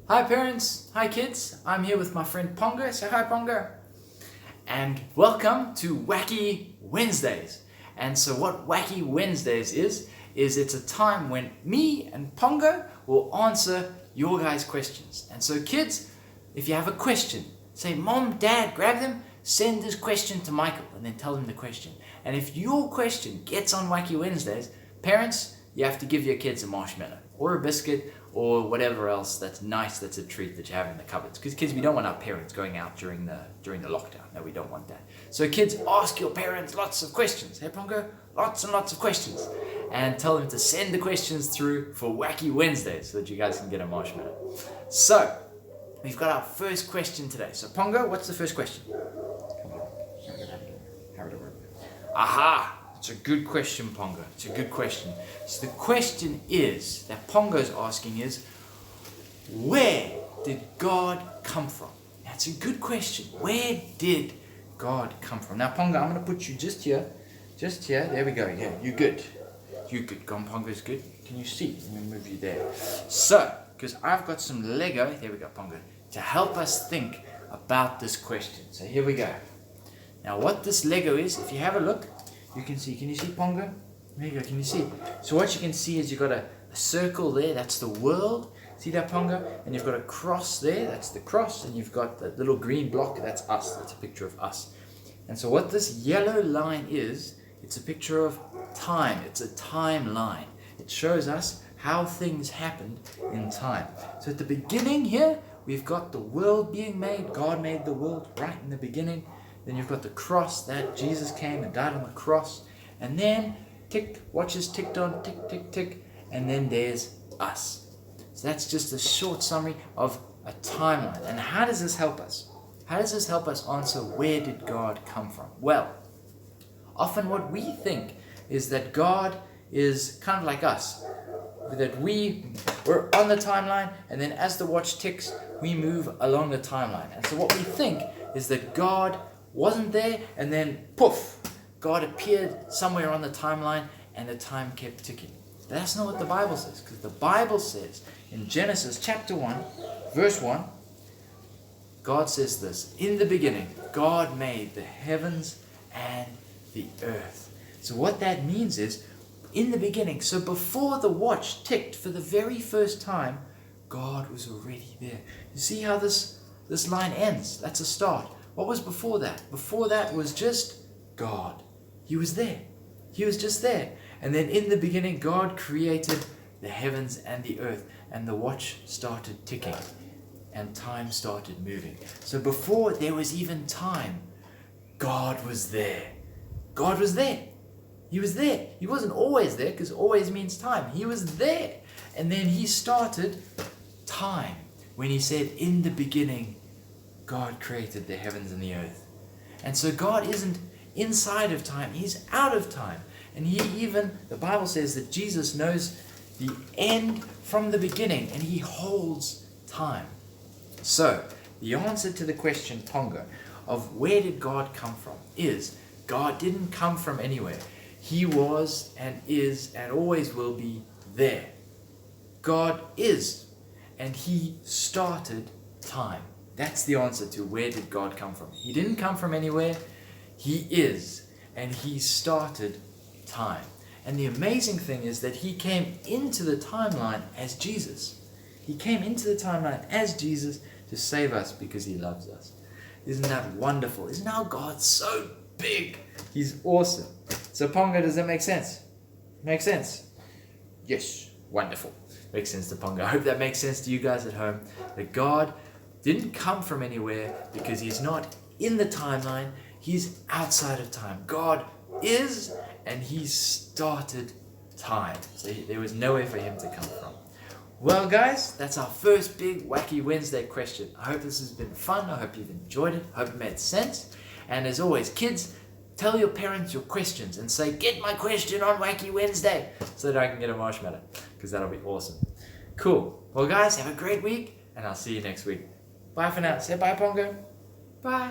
Hi parents, hi kids, I'm here with my friend Pongo. Say hi Pongo. And welcome to Wacky Wednesdays. And so what Wacky Wednesdays is it's a time when me and Pongo will answer your guys' questions. And so kids, if you have a question, say Mom, Dad, grab them, send this question to Michael and then tell him the question. And if your question gets on Wacky Wednesdays, parents, you have to give your kids a marshmallow or a biscuit or whatever else that's nice, that's a treat that you have in the cupboards. Because kids, we don't want our parents going out during the lockdown. No, we don't want that. So kids, ask your parents lots of questions. Hey Pongo, lots and lots of questions. And tell them to send the questions through for Wacky Wednesdays so that you guys can get a marshmallow. So, we've got our first question today. So Pongo, what's the first question? Aha! It's a good question, Pongo. It's a good question. So the question is, that Pongo's asking is, where did God come from? That's a good question. Where did God come from? Now, Pongo, I'm going to put you just here. Just here. There we go. Yeah, you're good. You're good. Go on, Pongo's good. Can you see? Let me move you there. So, because I've got some Lego, there we go, Pongo, to help us think about this question. So here we go. Now, what this Lego is, if you have a look, you can see. Can you see, Pongo? There you go. Can you see? So what you can see is you've got a circle there. That's the world. See that, Pongo? And you've got a cross there. That's the cross. And you've got that little green block. That's us. That's a picture of us. And so what this yellow line is, it's a picture of time. It's a timeline. It shows us how things happened in time. So at the beginning here, we've got the world being made. God made the world right in the beginning. Then you've got the cross, that Jesus came and died on the cross. And then, watches ticked on, tick, tick, tick. And then there's us. So that's just a short summary of a timeline. And how does this help us? How does this help us answer where did God come from? Well, often what we think is that God is kind of like us. That we're on the timeline, and then as the watch ticks, we move along the timeline. And so what we think is that God wasn't there, and then poof, God appeared somewhere on the timeline, and the time kept ticking. That's not what the Bible says, because the Bible says in Genesis chapter 1, verse 1, God says this, in the beginning, God made the heavens and the earth. So what that means is, in the beginning, so before the watch ticked for the very first time, God was already there. You see how this line ends? That's a start. What was before that? Before that was just God. He was there. He was just there. And then in the beginning, God created the heavens and the earth. And the watch started ticking. And time started moving. So before there was even time, God was there. God was there. He was there. He wasn't always there, because always means time. He was there. And then he started time. When he said, in the beginning, God created the heavens and the earth. And so God isn't inside of time. He's out of time. And the Bible says that Jesus knows the end from the beginning, and he holds time. So, the answer to the question, Pongo, of where did God come from is God didn't come from anywhere. He was and is and always will be there. God is, and he started time. That's the answer to where did God come from. He didn't come from anywhere. He is, and he started time. And the amazing thing is that he came into the timeline as Jesus. He came into the timeline as Jesus to save us because he loves us. Isn't that wonderful? Isn't our God so big? He's awesome. So Pongo, does that make sense? Make sense? Yes. Wonderful. Makes sense to Pongo. I hope that makes sense to you guys at home. That God didn't come from anywhere because he's not in the timeline. He's outside of time. God is, and he started time. So there was nowhere for him to come from. Well, guys, that's our first big Wacky Wednesday question. I hope this has been fun. I hope you've enjoyed it. I hope it made sense. And as always, kids, tell your parents your questions and say, get my question on Wacky Wednesday, so that I can get a marshmallow, because that'll be awesome. Cool. Well, guys, have a great week, and I'll see you next week. Bye for now. Say bye, Pongo. Bye.